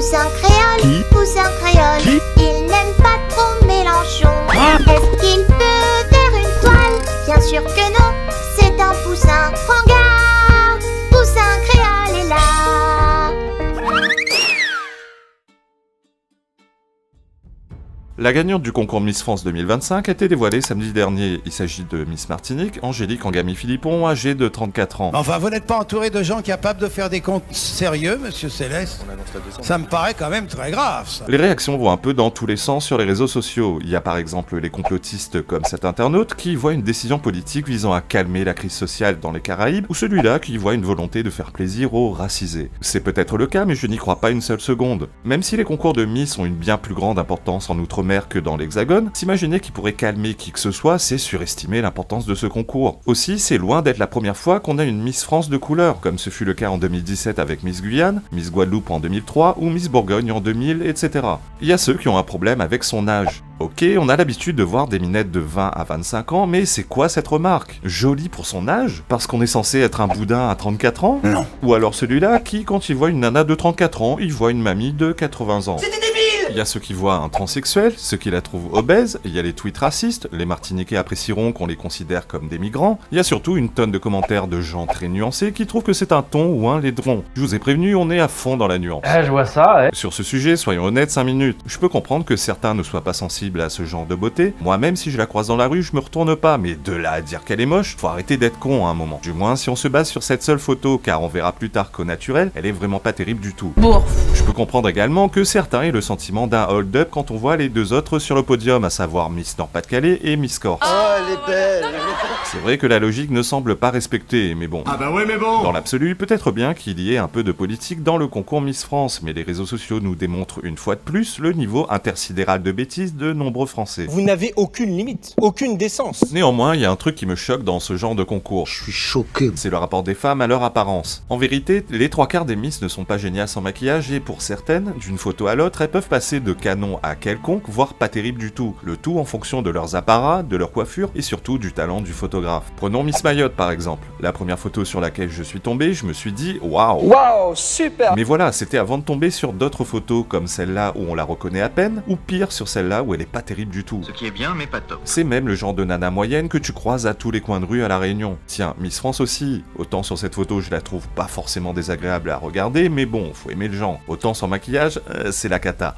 Poussin créole, Qui? poussin créole, Qui? il n'aime pas trop Mélenchon. Ah. Est-ce qu'il peut faire une toile? Bien sûr que non, c'est un poussin. Prends garde, poussin créole est là. La gagnante du concours Miss France 2025 a été dévoilée samedi dernier. Il s'agit de Miss Martinique, Angélique Angami-Philippon, âgée de 34 ans. Enfin, vous n'êtes pas entouré de gens capables de faire des comptes sérieux, monsieur Céleste? Ça me paraît quand même très grave, ça. Les réactions vont un peu dans tous les sens sur les réseaux sociaux. Il y a par exemple les complotistes comme cet internaute qui voit une décision politique visant à calmer la crise sociale dans les Caraïbes, ou celui-là qui voit une volonté de faire plaisir aux racisés. C'est peut-être le cas, mais je n'y crois pas une seule seconde. Même si les concours de Miss ont une bien plus grande importance en Outre-mer que dans l'Hexagone, s'imaginer qu'il pourrait calmer qui que ce soit, c'est surestimer l'importance de ce concours. Aussi, c'est loin d'être la première fois qu'on a une Miss France de couleur, comme ce fut le cas en 2017 avec Miss Guyane, Miss Guadeloupe en 2003 ou Miss Bourgogne en 2000, etc. Il y a ceux qui ont un problème avec son âge. Ok, on a l'habitude de voir des minettes de 20 à 25 ans, mais c'est quoi cette remarque? Jolie pour son âge? Parce qu'on est censé être un boudin à 34 ans? Non. Ou alors celui-là qui, quand il voit une nana de 34 ans, il voit une mamie de 80 ans. Il y a ceux qui voient un transsexuel, ceux qui la trouvent obèse, il y a les tweets racistes, les Martiniquais apprécieront qu'on les considère comme des migrants, il y a surtout une tonne de commentaires de gens très nuancés qui trouvent que c'est un thon ou un laidron. Je vous ai prévenu, on est à fond dans la nuance. Je vois ça, ouais. Sur ce sujet, soyons honnêtes 5 minutes. Je peux comprendre que certains ne soient pas sensibles à ce genre de beauté. Moi-même, si je la croise dans la rue, je me retourne pas, mais de là à dire qu'elle est moche, faut arrêter d'être con à un moment. Du moins, si on se base sur cette seule photo, car on verra plus tard qu'au naturel, elle est vraiment pas terrible du tout. Je peux comprendre également que certains aient le sentiment d'un hold-up quand on voit les deux autres sur le podium, à savoir Miss Nord-Pas-de-Calais et Miss Corse. Oh, elle est belle. C'est vrai que la logique ne semble pas respectée, mais bon. Ah bah ouais mais bon. Dans l'absolu, peut-être bien qu'il y ait un peu de politique dans le concours Miss France, mais les réseaux sociaux nous démontrent une fois de plus le niveau intersidéral de bêtises de nombreux Français. Vous n'avez aucune limite, aucune décence. Néanmoins, il y a un truc qui me choque dans ce genre de concours. Je suis choqué. C'est le rapport des femmes à leur apparence. En vérité, les trois quarts des Miss ne sont pas géniales sans maquillage et pour certaines, d'une photo à l'autre, elles peuvent passer de canon à quelconque, voire pas terrible du tout. Le tout en fonction de leurs apparats, de leur coiffure et surtout du talent du photographe. Prenons Miss Mayotte par exemple. La première photo sur laquelle je suis tombé, je me suis dit waouh. Waouh, super. Mais voilà, c'était avant de tomber sur d'autres photos comme celle-là où on la reconnaît à peine, ou pire sur celle-là où elle est pas terrible du tout. Ce qui est bien mais pas top. C'est même le genre de nana moyenne que tu croises à tous les coins de rue à La Réunion. Tiens, Miss France aussi. Autant sur cette photo je la trouve pas forcément désagréable à regarder, mais bon, faut aimer le genre. Autant sans maquillage, c'est la cata.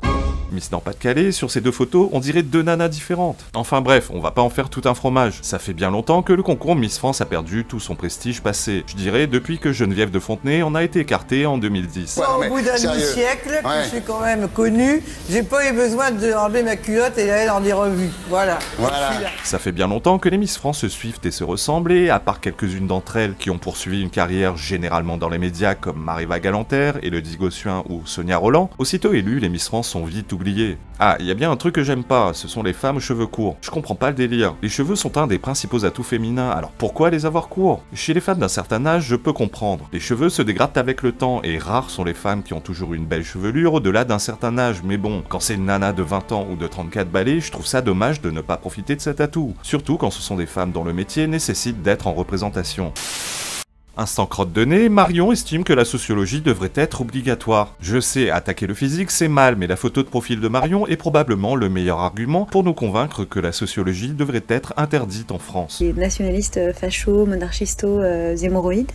Miss Nord-Pas-de-Calais, sur ces deux photos, on dirait deux nanas différentes. Enfin bref, on va pas en faire tout un fromage. Ça fait bien longtemps que le concours Miss France a perdu tout son prestige passé. Je dirais depuis que Geneviève de Fontenay en a été écartée en 2010. Au bout d'un demi-siècle, que je suis quand même connue, j'ai pas eu besoin d'enlever ma culotte et d'aller dans des revues. Voilà. Ça fait bien longtemps que les Miss France se suivent et se ressemblent et, à part quelques-unes d'entre elles qui ont poursuivi une carrière généralement dans les médias comme Mariva Galanter, Élodie Gossuin ou Sonia Roland, aussitôt élues, les Miss France sont vite oubliées. Ah, il y a bien un truc que j'aime pas, ce sont les femmes aux cheveux courts. Je comprends pas le délire. Les cheveux sont un des principaux atouts féminins, alors pourquoi les avoir courts? Chez les femmes d'un certain âge, je peux comprendre. Les cheveux se dégradent avec le temps, et rares sont les femmes qui ont toujours une belle chevelure au-delà d'un certain âge, mais bon, quand c'est une nana de 20 ans ou de 34 balais, je trouve ça dommage de ne pas profiter de cet atout. Surtout quand ce sont des femmes dont le métier nécessite d'être en représentation. Instant crotte de nez, Marion estime que la sociologie devrait être obligatoire. Je sais, attaquer le physique c'est mal, mais la photo de profil de Marion est probablement le meilleur argument pour nous convaincre que la sociologie devrait être interdite en France. Les nationalistes fachos, monarchistos, hémorroïdes.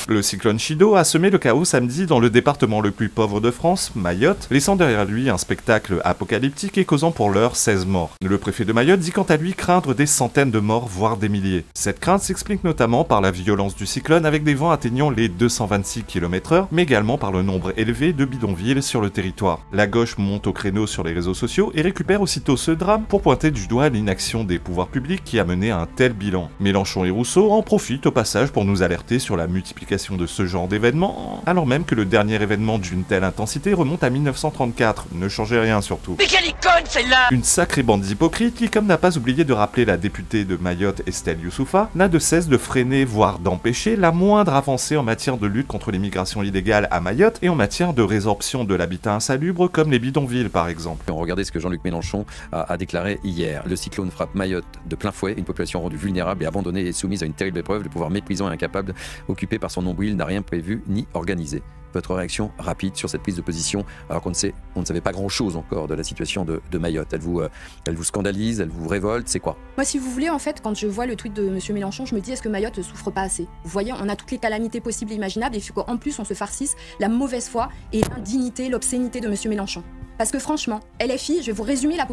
Le cyclone Chido a semé le chaos samedi dans le département le plus pauvre de France, Mayotte, laissant derrière lui un spectacle apocalyptique et causant pour l'heure 16 morts. Le préfet de Mayotte dit quant à lui craindre des centaines de morts, voire des milliers. Cette crainte s'explique notamment par la violence du cyclone avec des vents atteignant les 226 km/h, mais également par le nombre élevé de bidonvilles sur le territoire. La gauche monte au créneau sur les réseaux sociaux et récupère aussitôt ce drame pour pointer du doigt l'inaction des pouvoirs publics qui a mené à un tel bilan. Mélenchon et Rousseau en profitent au passage pour nous alerter sur la multiplication de ce genre d'événements, alors même que le dernier événement d'une telle intensité remonte à 1934, ne changez rien surtout. Mais quelle icône celle-là! Une sacrée bande d'hypocrites qui, comme n'a pas oublié de rappeler la députée de Mayotte Estelle Youssoufa, n'a de cesse de freiner, voire d'empêcher la moindre avancée en matière de lutte contre l'immigration illégale à Mayotte et en matière de résorption de l'habitat insalubre comme les bidonvilles par exemple. Regardez ce que Jean-Luc Mélenchon a déclaré hier. Le cyclone frappe Mayotte de plein fouet, une population rendue vulnérable et abandonnée et soumise à une terrible épreuve, le pouvoir méprisant et incapable occupé par son nombril n'a rien prévu ni organisé. Votre réaction rapide sur cette prise de position, alors qu'on ne savait pas grand-chose encore de la situation de Mayotte. Elle vous scandalise, elle vous révolte, c'est quoi? Moi, si vous voulez, en fait, quand je vois le tweet de M. Mélenchon, je me dis, est-ce que Mayotte ne souffre pas assez? Vous voyez, on a toutes les calamités possibles et imaginables, et il faut qu'en plus on se farcisse la mauvaise foi et l'indignité, l'obscénité de M. Mélenchon. Parce que franchement, LFI, je vais vous résumer la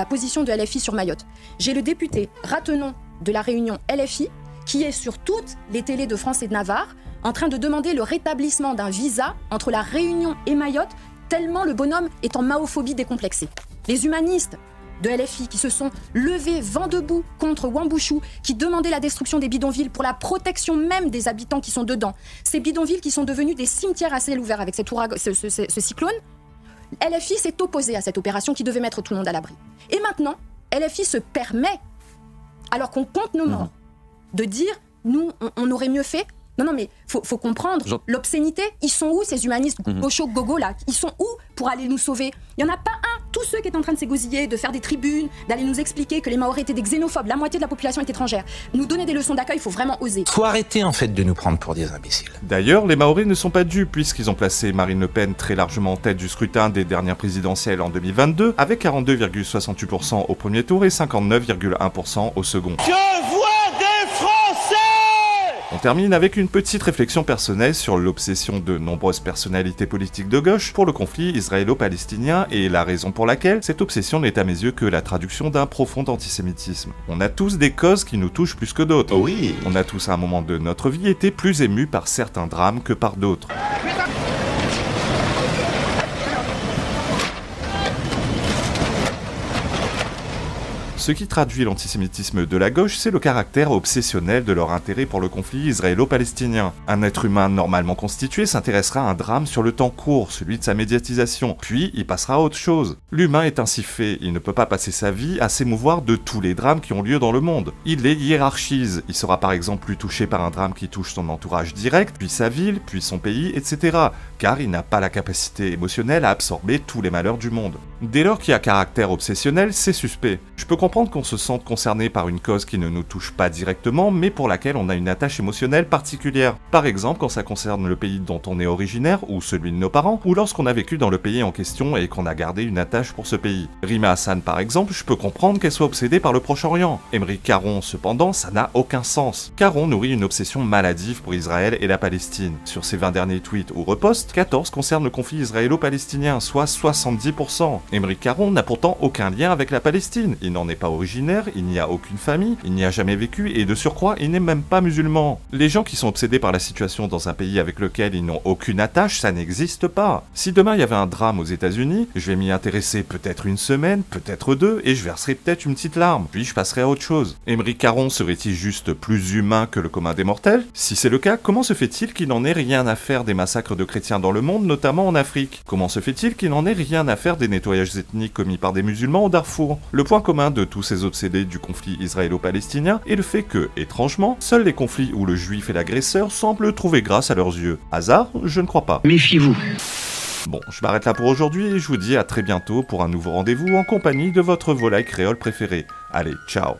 position de LFI sur Mayotte. J'ai le député Ratenon de la Réunion LFI, qui est sur toutes les télés de France et de Navarre, en train de demander le rétablissement d'un visa entre la Réunion et Mayotte, tellement le bonhomme est en maophobie décomplexée. Les humanistes de LFI qui se sont levés vent debout contre Wambushu, qui demandaient la destruction des bidonvilles pour la protection même des habitants qui sont dedans. Ces bidonvilles qui sont devenus des cimetières à ciel ouvert avec ce cyclone. LFI s'est opposé à cette opération qui devait mettre tout le monde à l'abri. Et maintenant, LFI se permet, alors qu'on compte nos morts, de dire, nous, on aurait mieux fait. Non, mais faut comprendre l'obscénité. Ils sont où ces humanistes gauchos gogo là? Ils sont où pour aller nous sauver? Il n'y en a pas un. Tous ceux qui étaient en train de s'égosiller, de faire des tribunes, d'aller nous expliquer que les Maoris étaient des xénophobes, la moitié de la population est étrangère, nous donner des leçons d'accueil, il faut vraiment oser. Faut arrêter en fait de nous prendre pour des imbéciles. D'ailleurs, les Maoris ne sont pas dupes puisqu'ils ont placé Marine Le Pen très largement en tête du scrutin des dernières présidentielles en 2022, avec 42,68% au premier tour et 59,1% au second. On termine avec une petite réflexion personnelle sur l'obsession de nombreuses personnalités politiques de gauche pour le conflit israélo-palestinien et la raison pour laquelle cette obsession n'est à mes yeux que la traduction d'un profond antisémitisme. On a tous des causes qui nous touchent plus que d'autres. Oui. On a tous à un moment de notre vie été plus émus par certains drames que par d'autres. Ce qui traduit l'antisémitisme de la gauche, c'est le caractère obsessionnel de leur intérêt pour le conflit israélo-palestinien. Un être humain normalement constitué s'intéressera à un drame sur le temps court, celui de sa médiatisation, puis il passera à autre chose. L'humain est ainsi fait, il ne peut pas passer sa vie à s'émouvoir de tous les drames qui ont lieu dans le monde. Il les hiérarchise, il sera par exemple plus touché par un drame qui touche son entourage direct, puis sa ville, puis son pays, etc. Car il n'a pas la capacité émotionnelle à absorber tous les malheurs du monde. Dès lors qu'il y a caractère obsessionnel, c'est suspect. Je peux comprendre qu'on se sente concerné par une cause qui ne nous touche pas directement, mais pour laquelle on a une attache émotionnelle particulière. Par exemple, quand ça concerne le pays dont on est originaire, ou celui de nos parents, ou lorsqu'on a vécu dans le pays en question et qu'on a gardé une attache pour ce pays. Rima Hassan par exemple, je peux comprendre qu'elle soit obsédée par le Proche-Orient. Émeric Caron, cependant, ça n'a aucun sens. Caron nourrit une obsession maladive pour Israël et la Palestine. Sur ses 20 derniers tweets ou reposts, 14 concernent le conflit israélo-palestinien, soit 70%. Émeric Caron n'a pourtant aucun lien avec la Palestine, il n'en est pas originaire, il n'y a aucune famille, il n'y a jamais vécu et de surcroît, il n'est même pas musulman. Les gens qui sont obsédés par la situation dans un pays avec lequel ils n'ont aucune attache, ça n'existe pas. Si demain il y avait un drame aux États-Unis, je vais m'y intéresser peut-être une semaine, peut-être deux, et je verserai peut-être une petite larme, puis je passerai à autre chose. Émeric Caron serait-il juste plus humain que le commun des mortels? Si c'est le cas, comment se fait-il qu'il n'en ait rien à faire des massacres de chrétiens dans le monde, notamment en Afrique? Comment se fait-il qu'il n'en ait rien à faire des nettoyages ethniques commis par des musulmans au Darfour? Le point commun de tous ces obsédés du conflit israélo-palestinien est le fait que, étrangement, seuls les conflits où le juif est l'agresseur semblent trouver grâce à leurs yeux. Hasard? Je ne crois pas. Méfiez-vous. Bon, je m'arrête là pour aujourd'hui et je vous dis à très bientôt pour un nouveau rendez-vous en compagnie de votre volaille créole préférée. Allez, ciao.